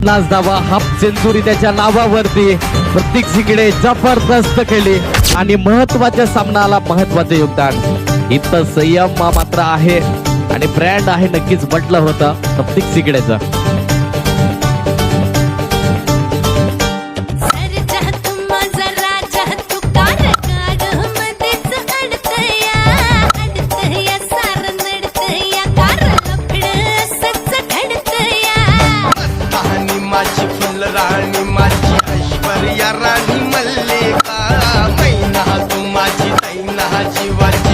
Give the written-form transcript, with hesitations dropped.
50 धावा, half century त्याच्या नावावरती. प्रत्येक जिकडे जबरदस्त खेळली आणि महत्वाच्या सामनाला महत्वाचे योगदान. इथं संयम मात्र आहे आणि ब्रँड आहे, नक्कीच म्हटलं होतं प्रत्येक जिकडेचं. माझी फुलराणी माझी ऐश्वर्या राणी मल्लिका, मैना तू माझी दैना जीवाची